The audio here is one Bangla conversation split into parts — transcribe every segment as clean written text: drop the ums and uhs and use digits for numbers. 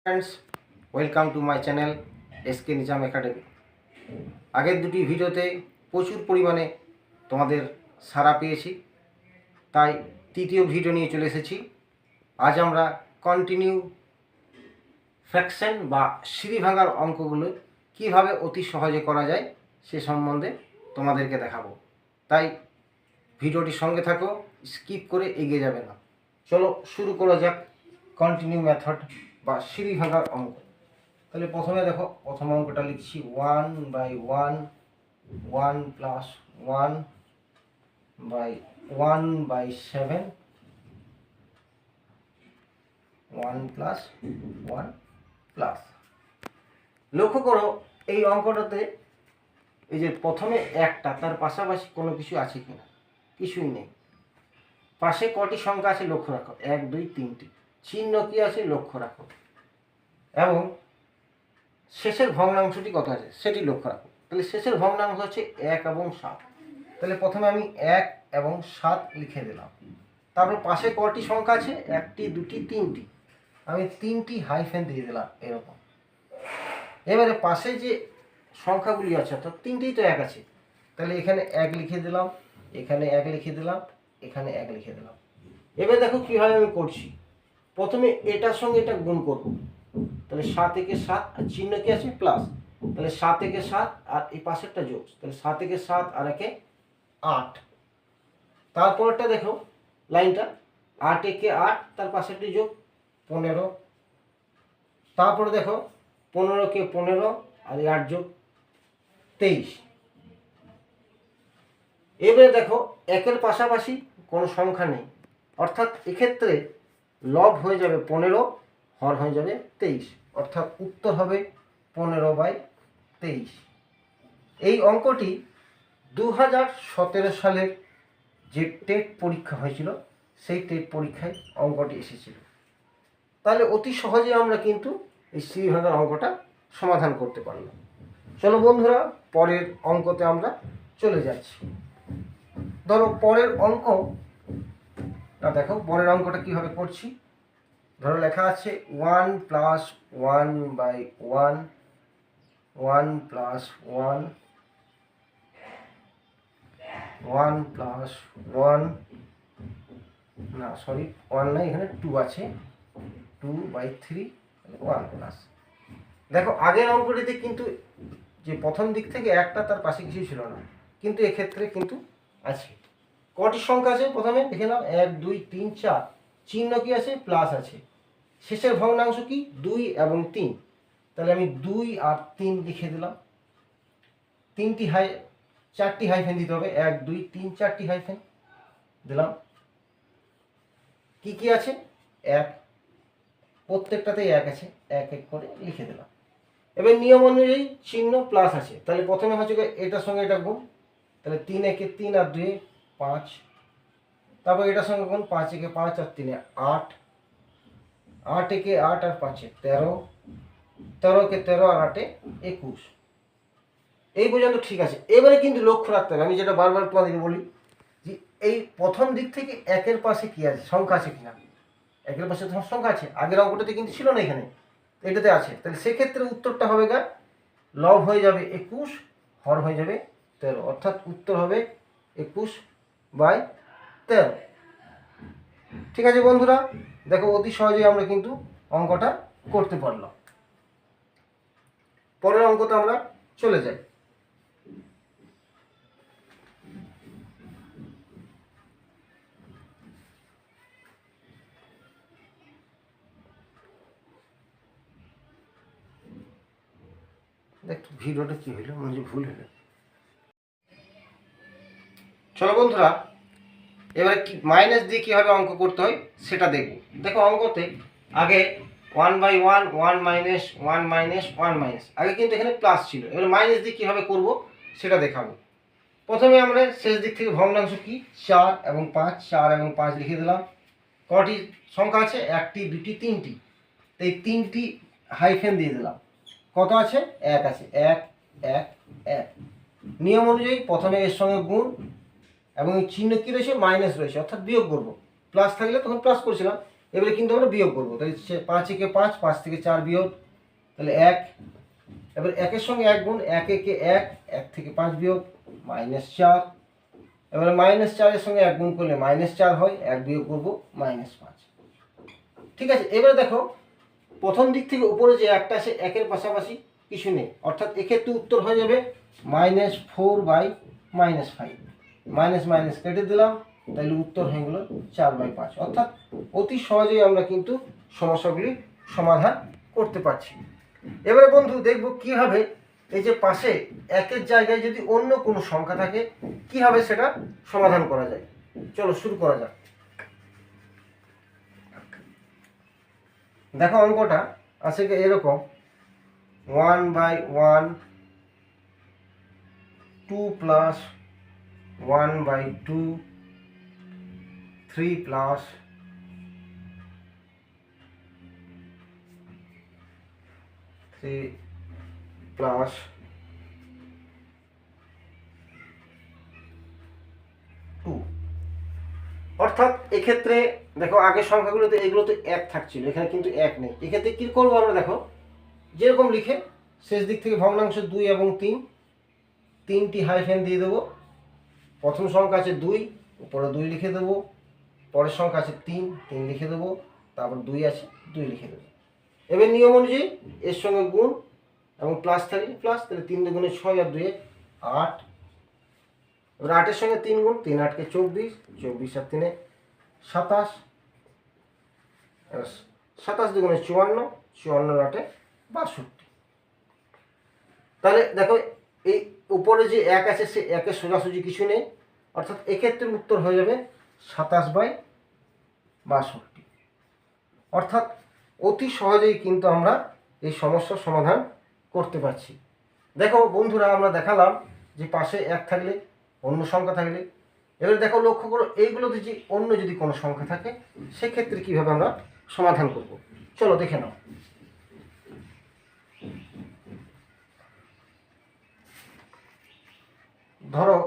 Friends, welcome to my channel SK Nizam academy. আগের দুটি ভিডিওতে প্রচুর পরিমাণে তোমাদের সাড়া পেয়েছি, তাই তৃতীয় ভিডিও নিয়ে চলে এসেছি। আজ আমরা কন্টিনিউ ফ্র্যাকশন বা সিঁড়ি ভাঙার অঙ্কগুলো কীভাবে অতি সহজে করা যায় সে সম্বন্ধে তোমাদেরকে দেখাবো। তাই ভিডিওটির সঙ্গে থাকো, স্কিপ করে এগিয়ে যাবে না। চলো শুরু করা যাক কন্টিনিউ মেথড বা সিঁড়ি ভাঙার অঙ্ক। তাহলে প্রথমে দেখো, প্রথম অঙ্কটা লিখছি 1/1 প্লাস 1/1/7 1 প্লাস 1 প্লাস। লক্ষ্য করো এই অঙ্কটাতে এই যে প্রথমে একটা, তার পাশাপাশি কোনো কিছু আছে কিনা? কিছুই নেই। পাশে কটি সংখ্যা আছে লক্ষ্য রাখো, 1 2 3টি। চিহ্ন কি আছে লক্ষ্য রাখো, এবং শেষের ভগ্নাংশটি কত আছে সেটি লক্ষ্য রাখো। তাহলে শেষের ভগ্নাংশ হচ্ছে 1 এবং 7। তাহলে প্রথমে আমি 1 এবং 7 লিখে দিলাম। তারপর পাশে কটি সংখ্যা আছে? 1টি 2টি 3টি। আমি 3টি হাইফেন দিয়ে দিলাম এরকম। এবারে পাশে যে সংখ্যাগুলি আছে, অর্থাৎ 3টিই তো 1 আছে, তাহলে এখানে 1 লিখে দিলাম, এখানে 1 লিখে দিলাম, এখানে 1 লিখে দিলাম। এবার দেখো কীভাবে আমি করছি। প্রথমে এটার সঙ্গে এটা গুণ করব, তাহলে 7 একে 7, আর চিহ্ন কি আছে প্লাস, তাহলে 7 একে 7 আর এই পাশেরটা যোগ, তাহলে 7 একে 7 আর একে 8। তারপরটা দেখো লাইনটা, 8 একে 8 তার পাশেরটি যোগ 15। তারপরে দেখো 15 কে 15 আর 8 যোগ 23। এবারে দেখো একের পাশাপাশি কোনো সংখ্যা নেই, অর্থাৎ এক্ষেত্রে লব হয়ে যাবে 15, হর হয়ে যাবে 23, অর্থাৎ উত্তর হবে 15/23। এই অঙ্কটি 2017 সালের যে টেট পরীক্ষা হয়েছিল সেই টেট পরীক্ষায় অঙ্কটি এসেছিল। তাহলে অতি সহজে আমরা কিন্তু এই সিঁড়ি ভাঙার অঙ্কটা সমাধান করতে পারলাম। চলো বন্ধুরা, পরের অঙ্কতে আমরা চলে যাচ্ছি। ধরো পরের অঙ্কটা দেখো, পরের অঙ্কটা কীভাবে করছি। ধরো লেখা আছে 1 প্লাস 1/1 1 প্লাস 1 1 প্লাস 1 না সরি 1 না, এখানে 2 আছে, 2/3 1 প্লাস। দেখো আগের অঙ্কটিতে কিন্তু যে প্রথম দিক থেকে একটা, তার পাশে কিছু ছিল না, কিন্তু এক্ষেত্রে কিন্তু আছে। কটি সংখ্যা আছে প্রথমে দেখে নাও, 1 2 3 4, চিহ্ন কি আছে প্লাস আছে, শেষের ভগ্নাংশ কি 2 এবং 3। তাহলে আমি 2 আর 3 লিখে দিলাম। 4টি হাইফেন দিতে হবে, 1 2 3 4টি হাইফেন দিলাম। কি কি আছে? 1, প্রত্যেকটাতেই 1 আছে, 1 1 করে লিখে দিলাম। এবার নিয়ম অনুযায়ী চিহ্ন প্লাস আছে, তাহলে প্রথমে হচ্ছে এটার সঙ্গে এটা গুণ, তাহলে 3 একে 3 আর 2 5। তারপর এটার সঙ্গে গুণ, 5 একে 5 আর 3 8, 8 একে 8 আর 5 13, 13 কে 13 আর 8 21। এই পর্যন্ত ঠিক আছে। এবারে কিন্তু লক্ষ্য রাখতে হবে, আমি যেটা বারবার তোমাদেরকে বলি, যে এই প্রথম দিক থেকে একের পাশে কি আছে, সংখ্যা আছে কিনা। একের পাশে তোমার সংখ্যা আছে, আগের অঙ্কটাতে কিন্তু ছিল না, এখানে এটাতে আছে। তাহলে সেক্ষেত্রে উত্তরটা হবে গা লব হয়ে যাবে 21, হর হয়ে যাবে 13, অর্থাৎ উত্তর হবে 21/13। ঠিক আছে বন্ধুরা, দেখো অতি সহজেই আমরা কিন্তু অঙ্কটা করতে পারলাম। পরের অঙ্কতে আমরা চলে যাই। একটু ভিডিওটা কি হইলো, মনে হচ্ছে ভুল হলো। চলো বন্ধুরা, এবারে কি মাইনাস দিয়ে কীভাবে অঙ্ক করতে হয় সেটা দেখব। দেখো অঙ্কতে আগে 1/1 1 মাইনাস 1 মাইনাস 1 মাইনাস, আগে কিন্তু এখানে প্লাস ছিল, এবার মাইনাস দিয়ে কীভাবে করব সেটা দেখাবো। প্রথমে আমরা শেষ দিক থেকে ভগ্নাংশ কি 4 এবং 5, 4 এবং 5 লিখে দিলাম। কটি সংখ্যা আছে? 1টি 2টি 3টি, এই 3টি হাইফেন দিয়ে দিলাম। কত আছে? 1 আছে, 1 1 1। নিয়ম অনুযায়ী প্রথমে এর সঙ্গে গুণ, এবং চিহ্ন কী রয়েছে মাইনাস রয়েছে, অর্থাৎ বিয়োগ করবো। প্লাস থাকলে তখন প্লাস করছিলাম, এবারে কিন্তু আমরা বিয়োগ করবো, তাহলে 5 একে 5, 5 থেকে 4 বিয়োগ, তাহলে 1। এবার 1-এর সঙ্গে 1 গুণ, 1 একে 1, 1 থেকে 5 বিয়োগ -4। এবারে -4-এর সঙ্গে 1 গুণ করলে -4 হয়, 1 বিয়োগ করবো -5। ঠিক আছে, এবারে দেখো প্রথম দিক থেকে উপরে যে একটা আছে, 1-এর পাশাপাশি কিছু নেই, অর্থাৎ এক্ষেত্রে উত্তর হয়ে যাবে -4/-5। মাইনাস মাইনাস কেটে দিলাম, তাহলে উত্তর হয়ে গেল 4/5। অর্থাৎ অতি সহজেই আমরা কিন্তু সমস্যাগুলি সমাধান করতে পারছি। এবারে বন্ধু দেখব কিভাবে এই যে পাশে 1-এর জায়গায় যদি অন্য কোনো সংখ্যা থাকে কিভাবে সেটা সমাধান করা যায়। চলো শুরু করা যাক। দেখো অঙ্কটা আছে এরকম 1/1, 2 + 1/2, 3 + 2। অর্থাৎ এক্ষেত্রে দেখো আগের সংখ্যাগুলোতে এগুলোতে 1 থাকছিল, এখানে কিন্তু 1 নেই। এক্ষেত্রে কি করবো আমরা, দেখো যেরকম লিখে শেষ দিক থেকে ভগ্নাংশ 2 এবং 3, 3টি হাইফেন দিয়ে দেবো। প্রথম সংখ্যা আছে 2, উপরে 2 লিখে দেবো। পরের সংখ্যা আছে 3, 3 লিখে দেবো। তারপর 2 আছে, 2 লিখে দেবো। এবার নিয়ম অনুযায়ী এর সঙ্গে গুণ এবং প্লাস থাকলে প্লাস, তাহলে 3 দুগুণে 6 আর 2 8। এবার 8-এর সঙ্গে 3 গুণ, 3 8-কে 24, 24 আর 3 27, 27 দুগুণে 54, 54 আর 8 62। তাহলে দেখো এই উপরে যে 1 আছে সে 1-এর সোজাসুজি কিছু নেই, অর্থাৎ এক্ষেত্রে উত্তর হয়ে যাবে 27/62। অর্থাৎ অতি সহজেই কিন্তু আমরা এই সমস্যার সমাধান করতে পারছি। দেখো বন্ধুরা আমরা দেখালাম যে পাশে 1 থাকলে অন্য সংখ্যা থাকলে, এবার দেখো লক্ষ্য করো এইগুলোতে যে অন্য যদি কোনো সংখ্যা থাকে সেক্ষেত্রে কিভাবে আমরা সমাধান করব। চলো দেখে নাও। ধরো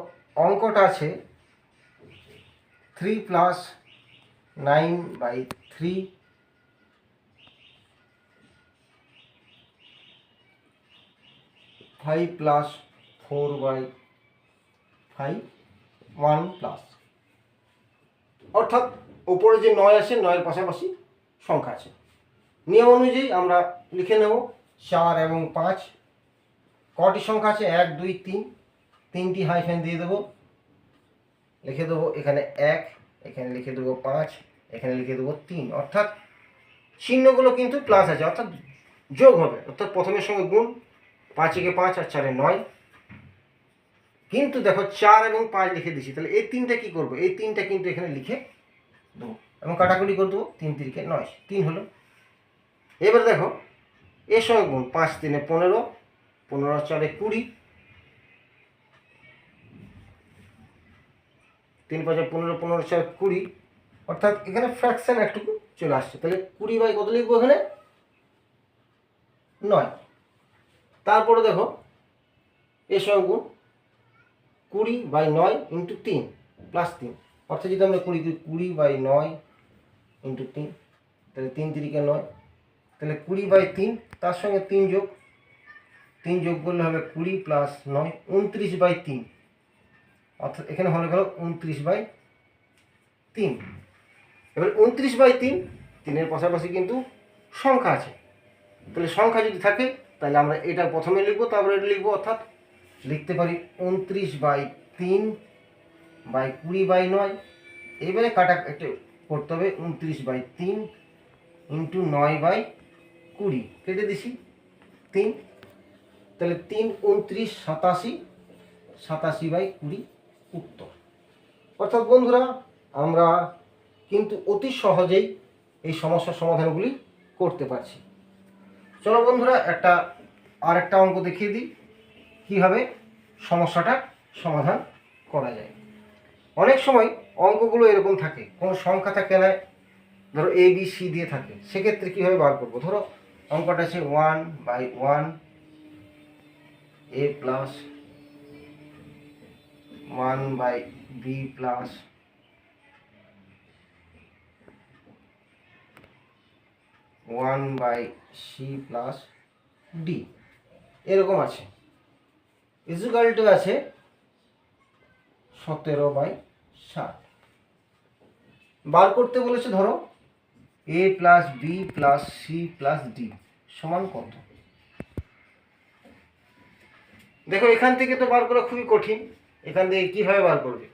অঙ্কটা আছে 3 + 9/3, 5 + 4/5, 1+। অর্থাৎ উপরে যে 9 আছে 9-এর পাশাপাশি সংখ্যা আছে। নিয়ম অনুযায়ী আমরা লিখে নেব 4 এবং 5। কটি সংখ্যা আছে 1 2 3, 3টি হাইফেন দিয়ে দেবো। লিখে দেবো এখানে 1, এখানে লিখে দেবো 5, এখানে লিখে দেবো 3। অর্থাৎ চিহ্নগুলো কিন্তু প্লাস আছে, অর্থাৎ যোগ হবে। অর্থাৎ প্রথমের সঙ্গে গুণ, 5 একে 5 আর 4 9। কিন্তু দেখো 4 এবং 5 লিখে দিচ্ছি, তাহলে এই 3টা কি করবো, এই 3টা কিন্তু এখানে লিখে দেবো এবং কাটাকুটি করে দেবো। 3 3-কে 9, 3 হলো। এবার দেখো এর সঙ্গে গুণ, 5 3 15, 15 4 20, 3 5 15, 15 4 20। অর্থাৎ এখানে ফ্র্যাকশন একটুকু চলে আসছে, তাহলে 20 কত লিখবো এখানে 9। তারপরে দেখো এর সঙ্গে গুণ 20/9 × 3 + 3। অর্থাৎ যদি আমরা 20/9 × 3, তাহলে 3 3-কে 9, তাহলে 20/3, তার সঙ্গে 3 যোগ, 3 যোগ করলে হবে 20 + 9 29/3। অর্থাৎ এখানে হয়ে গেল 29/3। এবার 29/3, 3-এর পাশাপাশি কিন্তু সংখ্যা আছে, তাহলে সংখ্যা যদি থাকে তাহলে আমরা এটা প্রথমে লিখবো, তারপরে এটা লিখবো। অর্থাৎ লিখতে পারি 29/3/20/9। এইবারে কাটা একটু করতে হবে, 29/3 × 9/20, কেটে দিছি 3, তাহলে 3 29 87, 87/20 উত্তর। অর্থাৎ বন্ধুরা আমরা কিন্তু অতি সহজেই এই সমস্যার সমাধানগুলি করতে পারছি। চলো বন্ধুরা আরেকটা অঙ্ক দেখিয়ে দিই কীভাবে সমস্যাটা সমাধান করা যায়। অনেক সময় অঙ্কগুলো এরকম থাকে, কোনো সংখ্যা থাকে না, ধরো ABC দিয়ে থাকে, সেক্ষেত্রে কীভাবে বার করবো। ধরো অঙ্কটা আছে 1/1, A + 1/B + 1/c+d এরকম আছে, ইকুয়াল টু আছে 17/60। বার করতে বলেছে ধরো a + b + c + d সমান কত। দেখো এখান থেকে তো বার করা খুবই কঠিন, এখান থেকে কীভাবে বার করবে?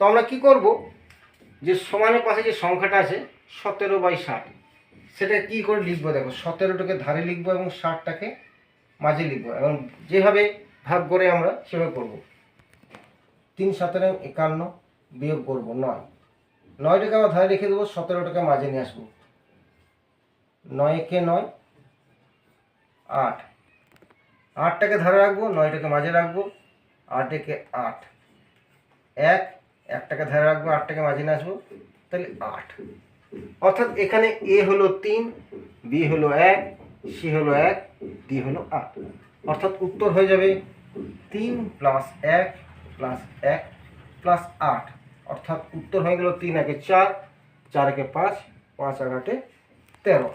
তো আমরা কি করব, যে সমানের পাশে যে সংখ্যাটা আছে 17/60 সেটা কি করে লিখবো? দেখো 17টাকে ধারে লিখবো এবং 60টাকে মাঝে লিখবো, এবং যেভাবে ভাগ করে আমরা সেভাবে করব। 3 × 7 = 51, বিয়োগ করবো 9, 9টাকে আবার ধারে রেখে দেবো, 17টাকে মাঝে নিয়ে আসবো, 9 × 9 = 8, 8টাকে ধারে রাখবো, 9টাকে মাঝে রাখবো, 8 × 8 1, 1টাকে ধারে রাখবো, 8টাকে মাঝে নিয়ে আসবো, তাহলে 8। অর্থাৎ এখানে a হলো 3, b হলো 1, c হলো 1, d হলো 8। অর্থাৎ উত্তর হয়ে যাবে 3 + 1 + 1 + 8। অর্থাৎ উত্তর হয়ে গেল 3 × 1 = 4, 4 × 5, 5 × 8 = 13।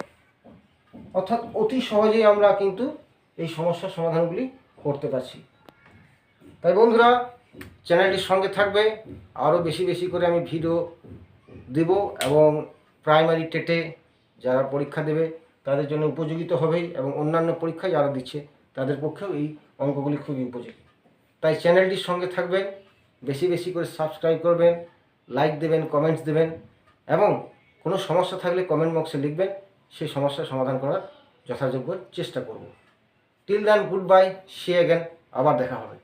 অর্থাৎ অতি সহজেই আমরা কিন্তু এই সমস্যার সমাধানগুলি করতে পারছি। তাই বন্ধুরা চ্যানেলটির সঙ্গে থাকবে, আরও বেশি বেশি করে আমি ভিডিও দেব, এবং প্রাইমারি টেটে যারা পরীক্ষা দেবে তাদের জন্য উপযোগিত হবেই, এবং অন্যান্য পরীক্ষায় যারা দিচ্ছে তাদের পক্ষেও এই অঙ্কগুলি খুবই উপযোগী। তাই চ্যানেলটির সঙ্গে থাকবেন, বেশি বেশি করে সাবস্ক্রাইব করবেন, লাইক দেবেন, কমেন্টস দেবেন, এবং কোনো সমস্যা থাকলে কমেন্ট বক্সে লিখবেন, সেই সমস্যার সমাধান করার যথাযোগ্য চেষ্টা করব। Till then, good bye, see again, আবার দেখা হবে।